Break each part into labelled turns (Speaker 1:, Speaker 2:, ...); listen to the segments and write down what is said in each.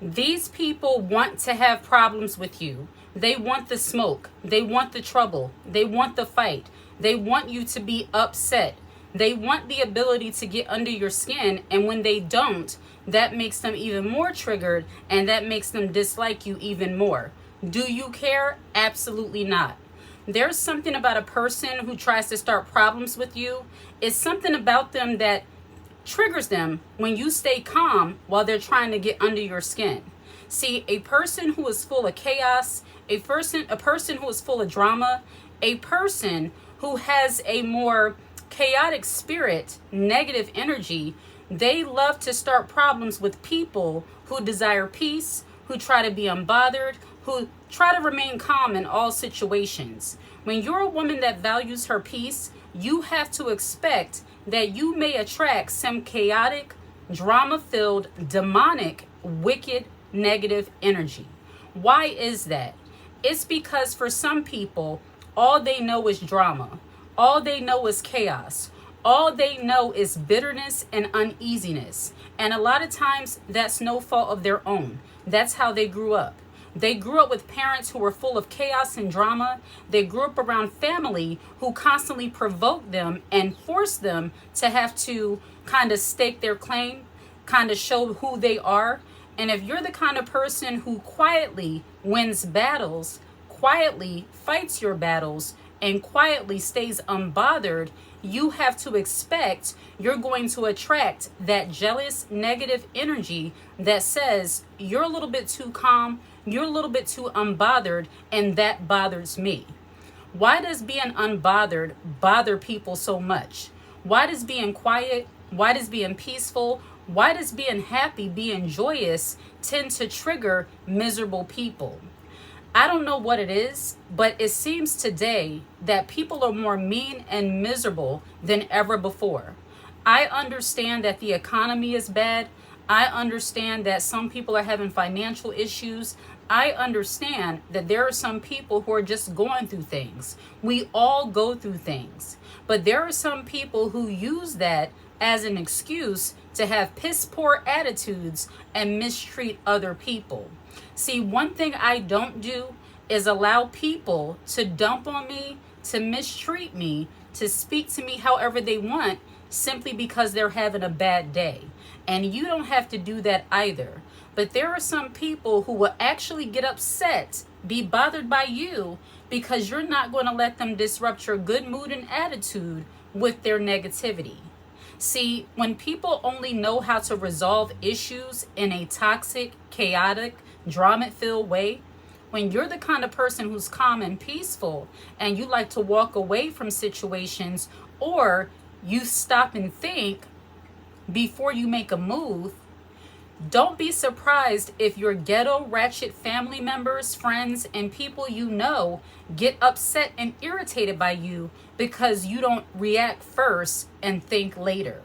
Speaker 1: These people want to have problems with you. They want the smoke. They want the trouble. They want the fight. They want you to be upset. They want the ability to get under your skin. And when they don't, that makes them even more triggered, and that makes them dislike you even more. Do you care? Absolutely not. There's something about a person who tries to start problems with you. It's something about them that triggers them when you stay calm while they're trying to get under your skin. See, a person who is full of chaos, a person who is full of drama, a person who has a more chaotic spirit, negative energy, they love to start problems with people who desire peace, who try to be unbothered, who try to remain calm in all situations. When you're a woman that values her peace, you have to expect that you may attract some chaotic, drama-filled, demonic, wicked, negative energy. Why is that? It's because for some people, all they know is drama. All they know is chaos. All they know is bitterness and uneasiness. And a lot of times, that's no fault of their own. That's how they grew up. They grew up with parents who were full of chaos and drama. They grew up around family who constantly provoked them and forced them to have to kind of stake their claim, kind of show who they are. And if you're the kind of person who quietly wins battles, quietly fights your battles, and quietly stays unbothered, you have to expect you're going to attract that jealous, negative energy that says you're a little bit too calm, you're a little bit too unbothered, and that bothers me. Why does being unbothered bother people so much? Why does being quiet, why does being peaceful, why does being happy, being joyous tend to trigger miserable people? I don't know what it is, but it seems today that people are more mean and miserable than ever before. I understand that the economy is bad. I understand that some people are having financial issues. I understand that there are some people who are just going through things. We all go through things. But there are some people who use that as an excuse to have piss poor attitudes and mistreat other people. See, one thing I don't do is allow people to dump on me, to mistreat me, to speak to me however they want, simply because they're having a bad day. And you don't have to do that either. But there are some people who will actually get upset, be bothered by you, because you're not going to let them disrupt your good mood and attitude with their negativity. See, when people only know how to resolve issues in a toxic, chaotic, drama-filled way, when you're the kind of person who's calm and peaceful and you like to walk away from situations, or you stop and think before you make a move, don't be surprised if your ghetto ratchet family members, friends, and people you know get upset and irritated by you because you don't react first and think later.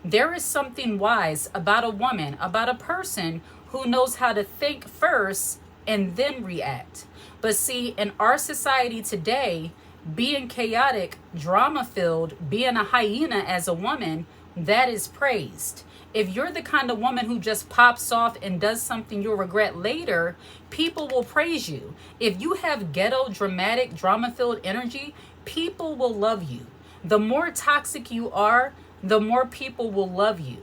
Speaker 1: There is something wise about a woman, about a person who knows how to think first and then react. But see, in our society today, being chaotic, drama-filled, being a hyena as a woman, that is praised. If you're the kind of woman who just pops off and does something you'll regret later, people will praise you. If you have ghetto, dramatic, drama-filled energy, people will love you. The more toxic you are, the more people will love you.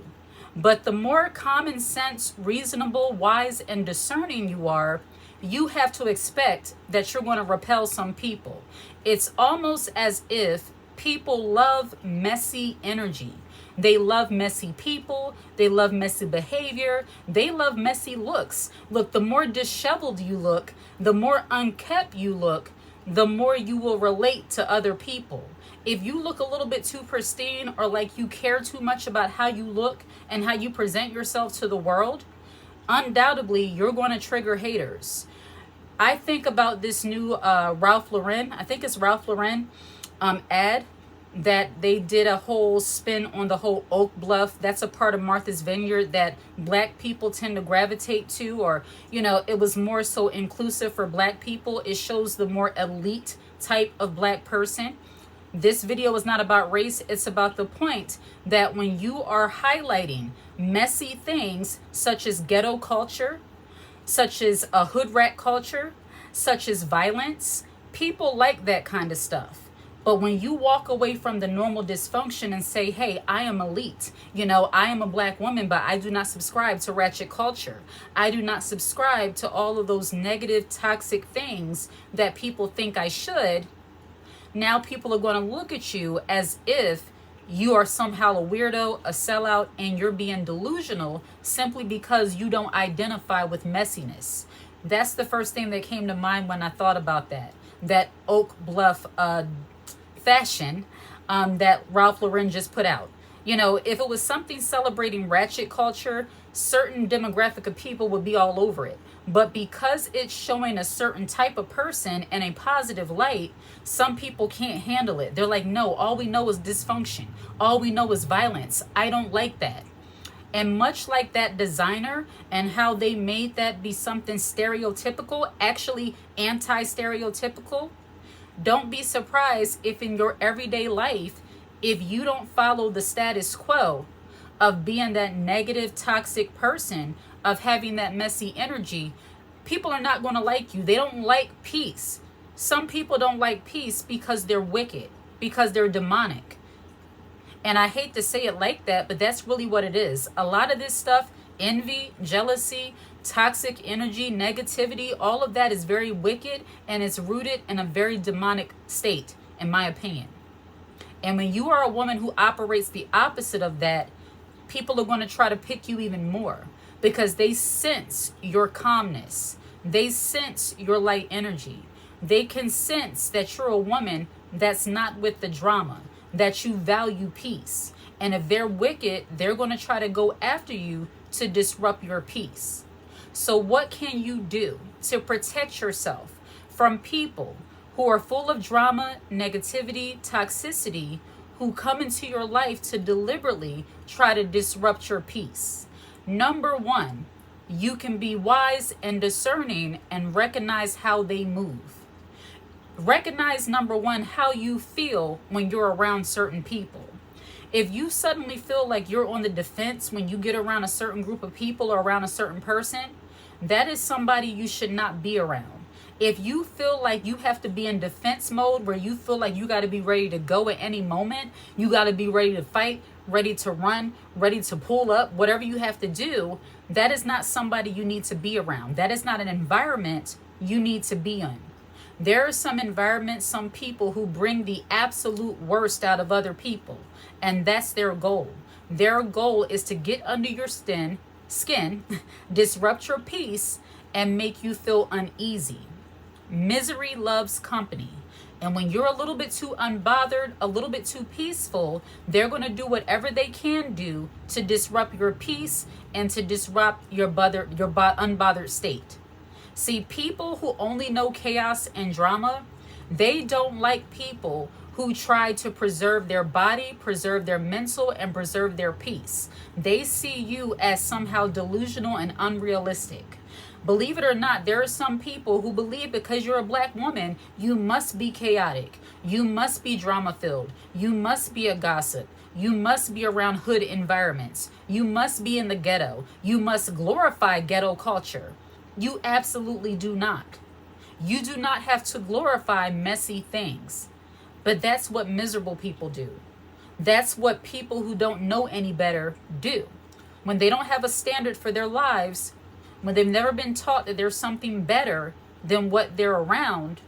Speaker 1: But the more common sense, reasonable, wise, and discerning you are, you have to expect that you're going to repel some people. It's almost as if people love messy energy. They love messy people. They love messy behavior. They love messy looks. Look, the more disheveled you look, the more unkempt you look, the more you will relate to other people. If you look a little bit too pristine, or like you care too much about how you look and how you present yourself to the world, undoubtedly you're going to trigger haters. I think about this new Ralph Lauren, I think it's Ralph Lauren ad that they did a whole spin on the whole Oak Bluff. That's a part of Martha's Vineyard that black people tend to gravitate to, or, you know, it was more so inclusive for black people. It shows the more elite type of black person. This video is not about race. It's about the point that when you are highlighting messy things such as ghetto culture, such as a hood rat culture, such as violence. People like that kind of stuff. But when you walk away from the normal dysfunction and say, hey, I am elite, I am a black woman, but I do not subscribe to ratchet culture. I do not subscribe to all of those negative, toxic things that people think I should. Now people are going to look at you as if you are somehow a weirdo, a sellout, and you're being delusional simply because you don't identify with messiness. That's the first thing that came to mind when I thought about that Oak Bluff fashion that Ralph Lauren just put out. If it was something celebrating ratchet culture, certain demographic of people would be all over it. But because it's showing a certain type of person in a positive light, some people can't handle it. They're like, no, all we know is dysfunction. All we know is violence. I don't like that. And much like that designer and how they made that be something stereotypical, actually anti-stereotypical, don't be surprised if in your everyday life, if you don't follow the status quo of being that negative, toxic person, of having that messy energy, people are not going to like you. They don't like peace. Some people don't like peace because they're wicked, because they're demonic. And I hate to say it like that, but that's really what it is. A lot of this stuff, envy, jealousy, toxic energy, negativity, all of that is very wicked, and it's rooted in a very demonic state, in my opinion. And when you are a woman who operates the opposite of that, people are going to try to pick you even more because they sense your calmness. They sense your light energy. They can sense that you're a woman that's not with the drama, that you value peace. And if they're wicked, they're going to try to go after you to disrupt your peace. So what can you do to protect yourself from people who are full of drama, negativity, toxicity, who come into your life to deliberately try to disrupt your peace? Number one, you can be wise and discerning and recognize how they move. Recognize, number one, how you feel when you're around certain people. If you suddenly feel like you're on the defense when you get around a certain group of people or around a certain person, that is somebody you should not be around. If you feel like you have to be in defense mode where you feel like you got to be ready to go at any moment, you got to be ready to fight, ready to run, ready to pull up, whatever you have to do, that is not somebody you need to be around. That is not an environment you need to be in. There are some environments, some people who bring the absolute worst out of other people, and that's their goal. Their goal is to get under your skin, disrupt your peace, and make you feel uneasy. Misery loves company. And when you're a little bit too unbothered, a little bit too peaceful, they're going to do whatever they can do to disrupt your peace and to disrupt your unbothered state. See, people who only know chaos and drama, they don't like people who try to preserve their body, preserve their mental, and preserve their peace. They see you as somehow delusional and unrealistic. Believe it or not, there are some people who believe because you're a black woman, you must be chaotic. You must be drama-filled. You must be a gossip. You must be around hood environments. You must be in the ghetto. You must glorify ghetto culture. You absolutely do not. You do not have to glorify messy things. But that's what miserable people do. That's what people who don't know any better do. When they don't have a standard for their lives, when they've never been taught that there's something better than what they're around,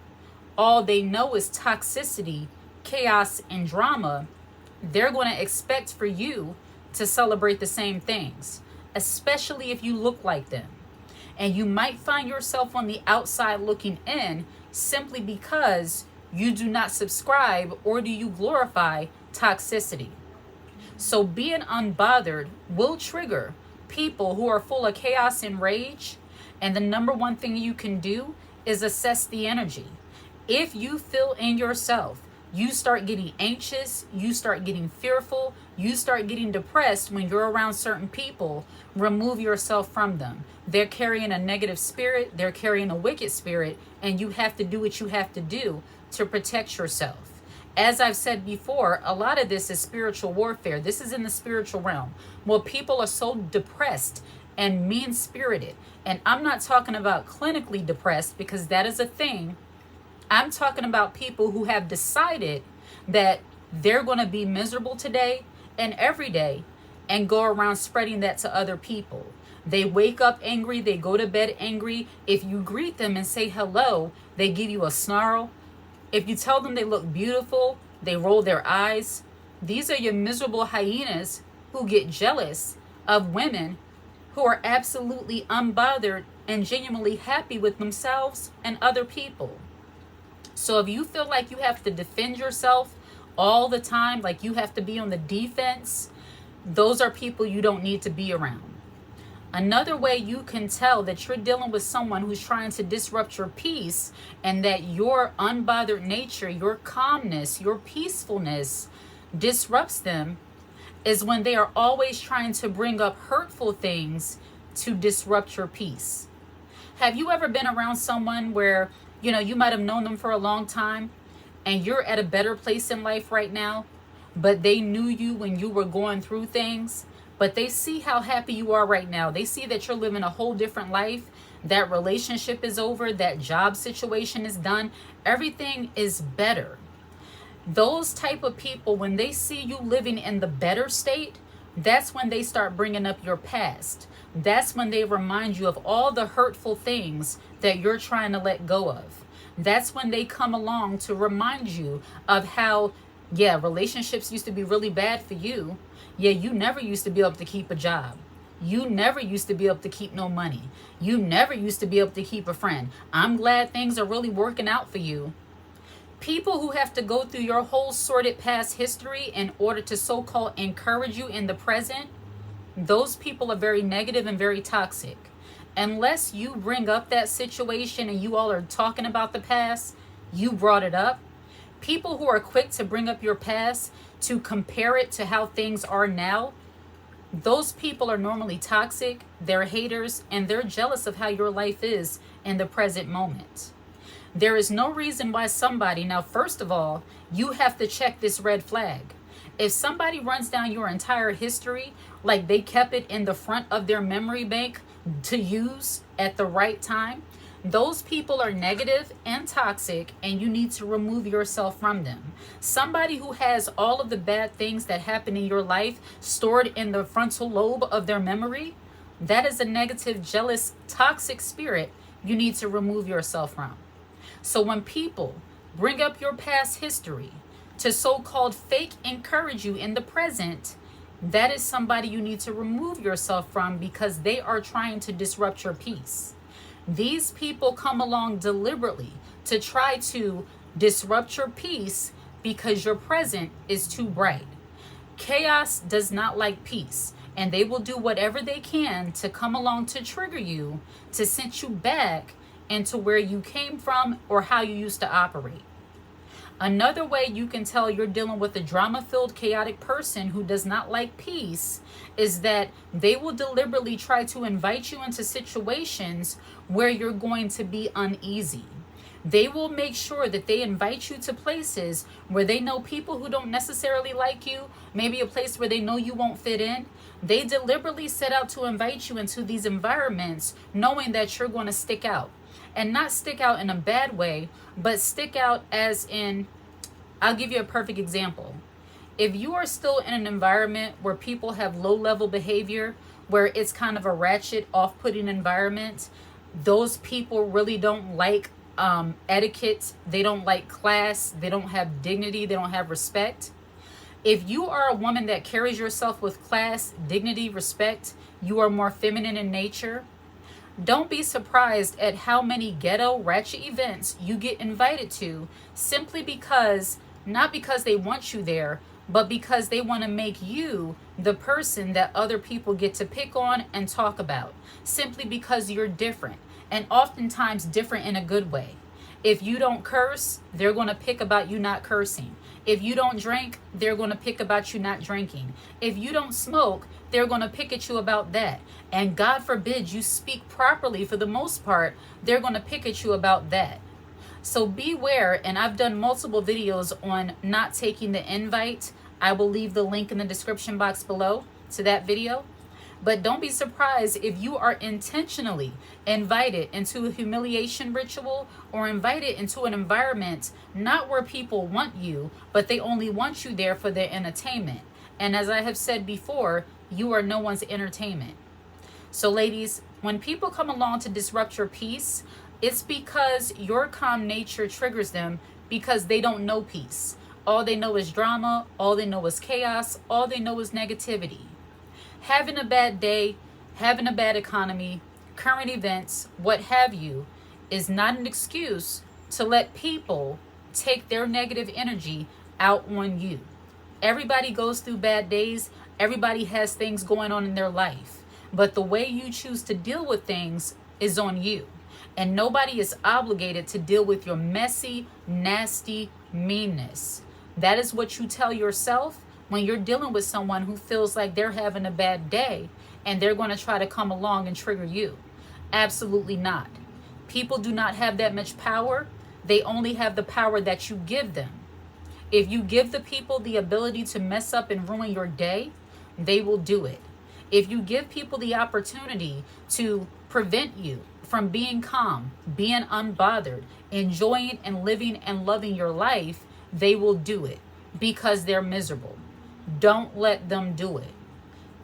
Speaker 1: all they know is toxicity, chaos, and drama, they're going to expect for you to celebrate the same things, especially if you look like them. And you might find yourself on the outside looking in simply because you do not subscribe or do you glorify toxicity. So being unbothered will trigger people who are full of chaos and rage. And the number one thing you can do is assess the energy. If you feel in yourself, you start getting anxious, you start getting fearful, you start getting depressed when you're around certain people, remove yourself from them. They're carrying a negative spirit, they're carrying a wicked spirit, and you have to do what you have to do to protect yourself. As I've said before, a lot of this is spiritual warfare. This is in the spiritual realm. Well, people are so depressed and mean-spirited. And I'm not talking about clinically depressed, because that is a thing. I'm talking about people who have decided that they're going to be miserable today and every day and go around spreading that to other people. They wake up angry, they go to bed angry. If you greet them and say hello, they give you a snarl. If you tell them they look beautiful, they roll their eyes. These are your miserable hyenas who get jealous of women who are absolutely unbothered and genuinely happy with themselves and other people. So if you feel like you have to defend yourself all the time, like you have to be on the defense, those are people you don't need to be around. Another way you can tell that you're dealing with someone who's trying to disrupt your peace, and that your unbothered nature, your calmness, your peacefulness disrupts them, is when they are always trying to bring up hurtful things to disrupt your peace. Have you ever been around someone where, you might have known them for a long time and you're at a better place in life right now, but they knew you when you were going through things, but they see how happy you are right now. They see that you're living a whole different life. That relationship is over. That job situation is done. Everything is better. Those type of people, when they see you living in the better state, that's when they start bringing up your past. That's when they remind you of all the hurtful things that you're trying to let go of. That's when they come along to remind you of how, relationships used to be really bad for you. You never used to be able to keep a job. You never used to be able to keep no money. You never used to be able to keep a friend. I'm glad things are really working out for you. People who have to go through your whole sordid past history in order to so-called encourage you in the present, those people are very negative and very toxic. Unless you bring up that situation and you all are talking about the past, you brought it up. People who are quick to bring up your past to compare it to how things are now, those people are normally toxic, they're haters, and they're jealous of how your life is in the present moment. There is no reason why somebody, now first of all, you have to check this red flag. If somebody runs down your entire history, like they kept it in the front of their memory bank to use at the right time, those people are negative and toxic, and you need to remove yourself from them. Somebody who has all of the bad things that happen in your life stored in the frontal lobe of their memory, that is a negative, jealous, toxic spirit you need to remove yourself from. So when people bring up your past history to so-called fake encourage you in the present, that is somebody you need to remove yourself from, because they are trying to disrupt your peace. These people come along deliberately to try to disrupt your peace because your present is too bright. Chaos does not like peace, and they will do whatever they can to come along to trigger you, to send you back into where you came from or how you used to operate. Another way you can tell you're dealing with a drama-filled, chaotic person who does not like peace is that they will deliberately try to invite you into situations where you're going to be uneasy. They will make sure that they invite you to places where they know people who don't necessarily like you, maybe a place where they know you won't fit in. They deliberately set out to invite you into these environments knowing that you're going to stick out. And not stick out in a bad way, but stick out as in, I'll give you a perfect example. If you are still in an environment where people have low-level behavior, where it's kind of a ratchet, off-putting environment, those people really don't like etiquette, they don't like class, they don't have dignity, they don't have respect. If you are a woman that carries yourself with class, dignity, respect, you are more feminine in nature, don't be surprised at how many ghetto ratchet events you get invited to, simply because, not because they want you there, but because they want to make you the person that other people get to pick on and talk about, simply because you're different, and oftentimes different in a good way. If you don't curse, they're going to pick about you not cursing. If you don't drink, they're going to pick about you not drinking. If you don't smoke, they're going to pick at you about that. And God forbid you speak properly, for the most part, they're going to pick at you about that. So beware, and I've done multiple videos on not taking the invite. I will leave the link in the description box below to that video. But don't be surprised if you are intentionally invited into a humiliation ritual or invited into an environment not where people want you, but they only want you there for their entertainment. And as I have said before, you are no one's entertainment. So ladies, when people come along to disrupt your peace, it's because your calm nature triggers them because they don't know peace. All they know is drama. All they know is chaos. All they know is negativity. Having a bad day, having a bad economy, current events, what have you, is not an excuse to let people take their negative energy out on you. Everybody goes through bad days. Everybody has things going on in their life. But the way you choose to deal with things is on you. And nobody is obligated to deal with your messy, nasty meanness. That is what you tell yourself when you're dealing with someone who feels like they're having a bad day and they're going to try to come along and trigger you. Absolutely not. People do not have that much power. They only have the power that you give them. If you give the people the ability to mess up and ruin your day, they will do it. If you give people the opportunity to prevent you from being calm, being unbothered, enjoying and living and loving your life, they will do it because they're miserable. Don't let them do it.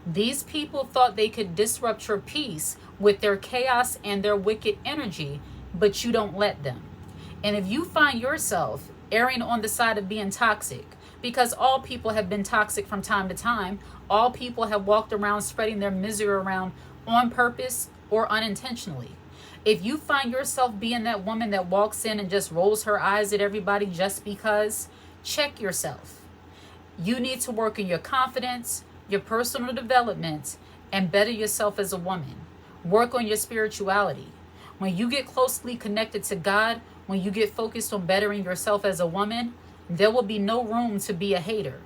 Speaker 1: These people thought they could disrupt your peace with their chaos and their wicked energy, but you don't let them. And if you find yourself erring on the side of being toxic, because all people have been toxic from time to time, all people have walked around spreading their misery around on purpose or unintentionally. If you find yourself being that woman that walks in and just rolls her eyes at everybody just because, check yourself. You need to work on your confidence, your personal development, and better yourself as a woman. Work on your spirituality. When you get closely connected to God, when you get focused on bettering yourself as a woman, there will be no room to be a hater.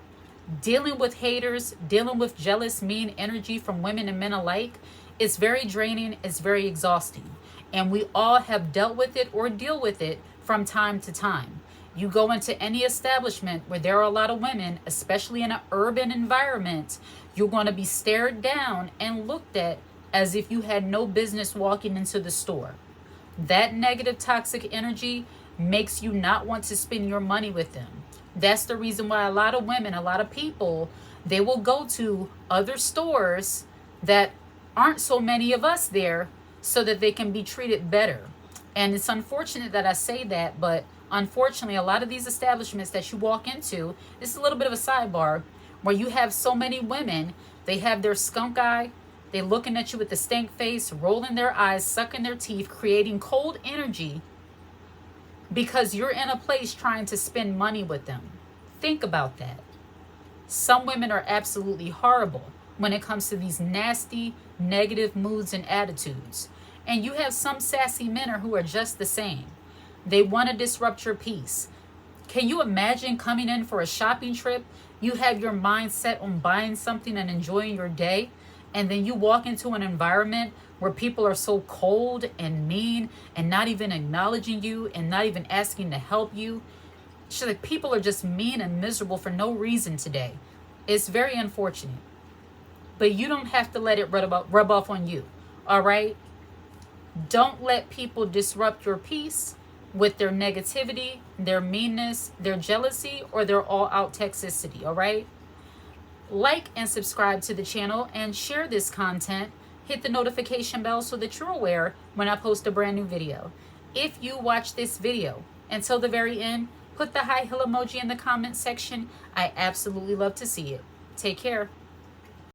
Speaker 1: Dealing with haters, dealing with jealous, mean energy from women and men alike, it's very draining, it's very exhausting. And we all have dealt with it or deal with it from time to time. You go into any establishment where there are a lot of women, especially in an urban environment, you're going to be stared down and looked at as if you had no business walking into the store. That negative toxic energy makes you not want to spend your money with them. That's the reason why a lot of women, a lot of people, they will go to other stores that aren't so many of us there so that they can be treated better. And it's unfortunate that I say that, but unfortunately, a lot of these establishments that you walk into, this is a little bit of a sidebar, where you have so many women, they have their skunk eye, they looking at you with the stank face, rolling their eyes, sucking their teeth, creating cold energy because you're in a place trying to spend money with them. Think about that. Some women are absolutely horrible when it comes to these nasty, negative moods and attitudes. And you have some sassy men who are just the same. They want to disrupt your peace. Can you imagine coming in for a shopping trip? You have your mind set on buying something and enjoying your day, and then you walk into an environment where people are so cold and mean and not even acknowledging you and not even asking to help you. It's like people are just mean and miserable for no reason today. It's very unfortunate. But you don't have to let it rub off on you, all right? Don't let people disrupt your peace with their negativity, their meanness, their jealousy, or their all-out toxicity, all right? Like and subscribe to the channel and share this content. Hit the notification bell so that you're aware when I post a brand new video. If you watch this video until the very end, put the high heel emoji in the comment section. I absolutely love to see it. Take care.